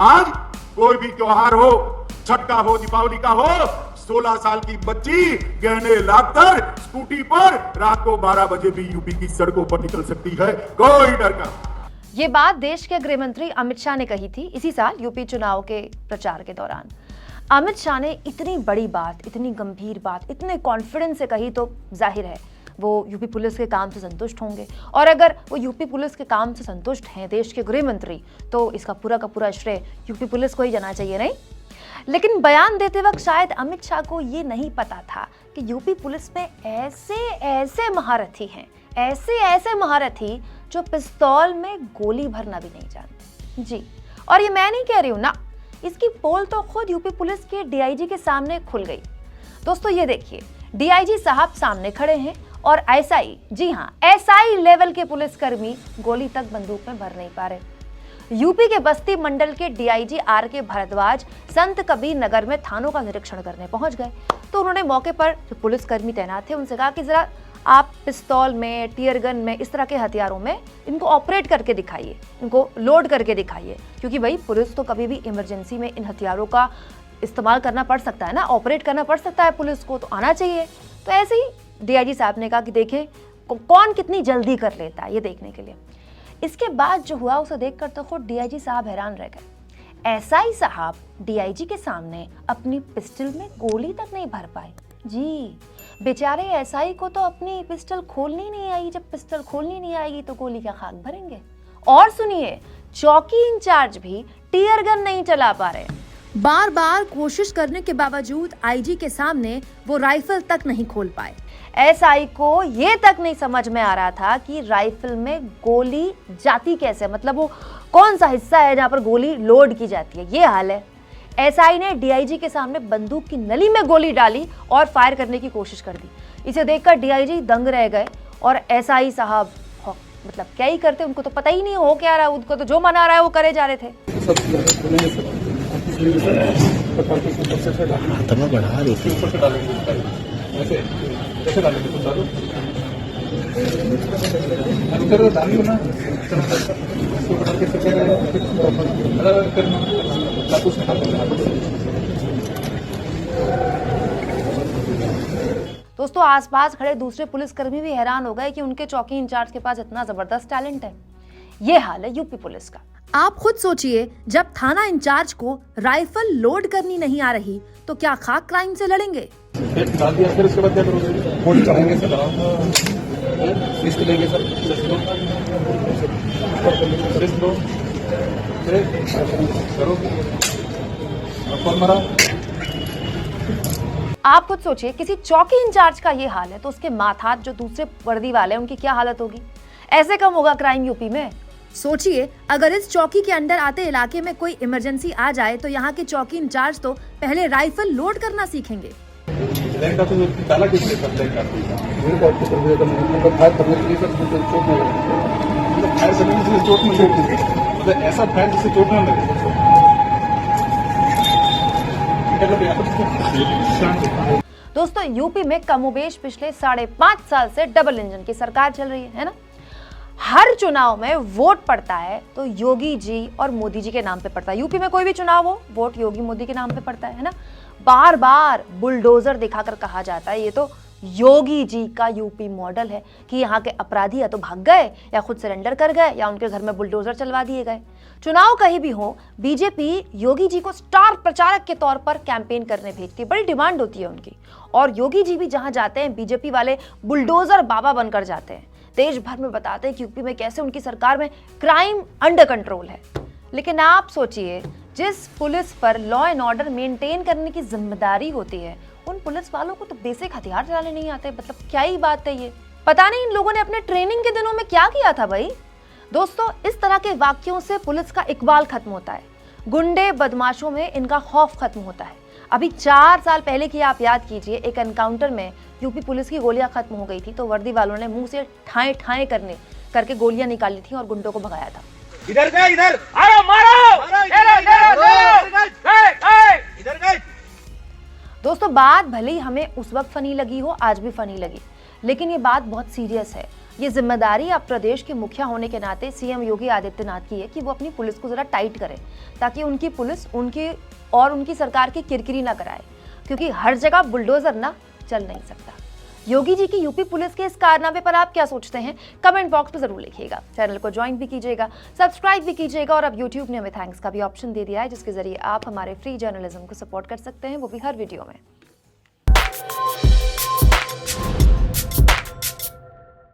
आज कोई भी त्योहार हो, छठ का हो, दीपावली का हो, 16 साल की बच्ची गहने लाकर स्कूटी पर रात को 12 बजे भी यूपी की सड़कों पर निकल सकती है, कोई डर का। ये बात देश के गृह मंत्री अमित शाह ने कही थी इसी साल यूपी चुनाव के प्रचार के दौरान। अमित शाह ने इतनी बड़ी बात, इतनी गंभीर बात, इतने कॉन्फिडेंस से कही तो जाहिर है वो यूपी पुलिस के काम से संतुष्ट होंगे। और अगर वो यूपी पुलिस के काम से संतुष्ट हैं, देश के गृह मंत्री, तो इसका पूरा का पूरा श्रेय यूपी पुलिस को ही जाना चाहिए, नहीं? लेकिन बयान देते वक्त शायद अमित शाह को ये नहीं पता था कि यूपी पुलिस में ऐसे महारथी हैं, ऐसे महारथी जो पिस्तौल में गोली भरना भी नहीं जानते। जी, और ये मैं नहीं कह रही हूं ना, इसकी पोल तो खुद यूपी पुलिस के डीआईजी के सामने खुल गई। दोस्तों ये देखिए, डीआईजी साहब सामने खड़े हैं और एसआई, जी हाँ, एसआई लेवल के पुलिसकर्मी गोली तक बंदूक में भर नहीं पा रहे। यूपी के बस्ती मंडल के डीआईजी आर के भारद्वाज संत कबीर नगर में थानों का निरीक्षण करने पहुंच गए। तो उन्होंने मौके पर जो पुलिसकर्मी तैनात थे उनसे कहा कि जरा आप पिस्तौल में, टीयर गन में, इस तरह के हथियारों में इनको ऑपरेट करके दिखाइए, इनको लोड करके दिखाइए, क्योंकि भाई पुलिस तो कभी भी इमरजेंसी में इन हथियारों का इस्तेमाल करना पड़ सकता है ना, ऑपरेट करना पड़ सकता है, पुलिस को तो आना चाहिए। तो ऐसे ही डीआईजी साहब ने कहा कि देखें कौन कितनी जल्दी कर लेता है, ये देखने के लिए। इसके बाद जो हुआ उसे देखकर तो खुद डीआईजी साहब हैरान रह गए। एसआई साहब डीआईजी के सामने अपनी पिस्टल में गोली तक नहीं भर पाए। जी, बेचारे एसआई को तो अपनी पिस्टल खोलनी नहीं आई। जब पिस्टल खोलनी नहीं आएगी तो गोली क्या खाक भरेंगे? और सुनिए, चौकी इंचार्ज भी टीयर गन नहीं चला पा रहे। बार बार कोशिश करने के बावजूद आईजी के सामने वो राइफल तक नहीं खोल पाए। एसआई को ये तक नहीं समझ में आ रहा था कि राइफल में गोली जाती कैसे, मतलब वो कौन सा हिस्सा है जहां पर गोली लोड की जाती है, ये हाल है। एसआई ने डीआईजी के सामने बंदूक की नली में गोली डाली और फायर करने की कोशिश कर दी। इसे देखकर डीआईजी दंग रह गए और एसआई साहब मतलब क्या ही करते, उनको तो पता ही नहीं हो क्या रहा है, उनको तो जो मना रहा है वो करे जा रहे थे। बढ़ा रही थी। दोस्तों आसपास खड़े दूसरे पुलिसकर्मी भी हैरान हो गए कि उनके चौकी इंचार्ज के पास इतना जबरदस्त टैलेंट है। ये हाल है यूपी पुलिस का। आप खुद सोचिए, जब थाना इंचार्ज को राइफल लोड करनी नहीं आ रही तो क्या खाक क्राइम से लड़ेंगे? फिर उसके बाद क्या करोगे? वोट चढ़ाएंगे सर, लिस्ट लेंगे सर, लिस्ट लो, करो, कौन मरा? आप खुद सोचिए, किसी चौकी इंचार्ज का ये हाल है तो उसके माथात जो दूसरे वर्दी वाले हैं उनकी क्या हालत होगी? ऐसे कम होगा क्राइम यूपी में? सोचिए, अगर इस चौकी के अंडर आते इलाके में कोई इमरजेंसी आ जाए तो यहाँ के चौकी इंचार्ज तो पहले राइफल लोड करना सीखेंगे। ऐसा फायर जिससे चोट न लगे। दोस्तों यूपी में कमोबेश पिछले 5.5 साल से डबल इंजन की सरकार चल रही है ना? हर चुनाव में वोट पड़ता है तो योगी जी और मोदी जी के नाम पे पड़ता है। यूपी में कोई भी चुनाव हो, वोट योगी मोदी के नाम पे पड़ता है ना? बार बार बुलडोजर दिखाकर कहा जाता है ये तो योगी जी का यूपी मॉडल है कि यहाँ के अपराधी या तो भाग गए या खुद सरेंडर कर गए या उनके घर में बुलडोजर चलवा दिए गए। चुनाव कहीं भी हो, बीजेपी योगी जी को स्टार प्रचारक के तौर पर कैंपेन करने भेजती है, बड़ी डिमांड होती है उनकी। और योगी जी भी जहां जाते हैं बीजेपी वाले बुलडोजर बाबा बनकर जाते हैं, देश भर में बताते हैं कि यूपी में कैसे उनकी सरकार में क्राइम अंडर कंट्रोल है। लेकिन आप सोचिए, जिस पुलिस पर लॉ एंड ऑर्डर मेंटेन करने की जिम्मेदारी होती है, उन पुलिस वालों को तो बेसिक हथियार चलाने नहीं आते। मतलब क्या ही बात है ये? पता नहीं इन लोगों ने अपने ट्रेनिंग के दिनों में क्या किया था भाई। दोस्तों इस तरह के वाक्यों से पुलिस का इकबाल खत्म होता है, गुंडे बदमाशों में इनका खौफ खत्म होता है। अभी 4 साल पहले की आप याद कीजिए, एक एनकाउंटर में यूपी पुलिस की गोलियां खत्म हो गई थी तो वर्दी वालों ने मुंह से ठाए ठाए करके गोलियां निकाली थी और गुंडों को भगाया था। इधर गए, इधर मारो मारो, इधर गए। दोस्तों बात भले ही हमें उस वक्त फनी लगी हो, आज भी फनी लगी, लेकिन ये बात बहुत सीरियस है। ये जिम्मेदारी अब प्रदेश के मुखिया होने के नाते सीएम योगी आदित्यनाथ की है कि वो अपनी पुलिस को जरा टाइट करें, ताकि उनकी पुलिस उनकी सरकार की किरकिरी ना कराए, क्योंकि हर जगह बुलडोजर ना चल नहीं सकता। योगी जी की यूपी पुलिस के इस कारनामे पर आप क्या सोचते हैं? कमेंट बॉक्स में जरूर लिखिएगा। चैनल को ज्वाइन भी कीजिएगा, सब्सक्राइब भी कीजिएगा, और अब यूट्यूब ने हमें थैंक्स का भी ऑप्शन दे दिया है, जिसके जरिए आप हमारे फ्री जर्नलिज्म को सपोर्ट कर सकते हैं, वो भी हर वीडियो में।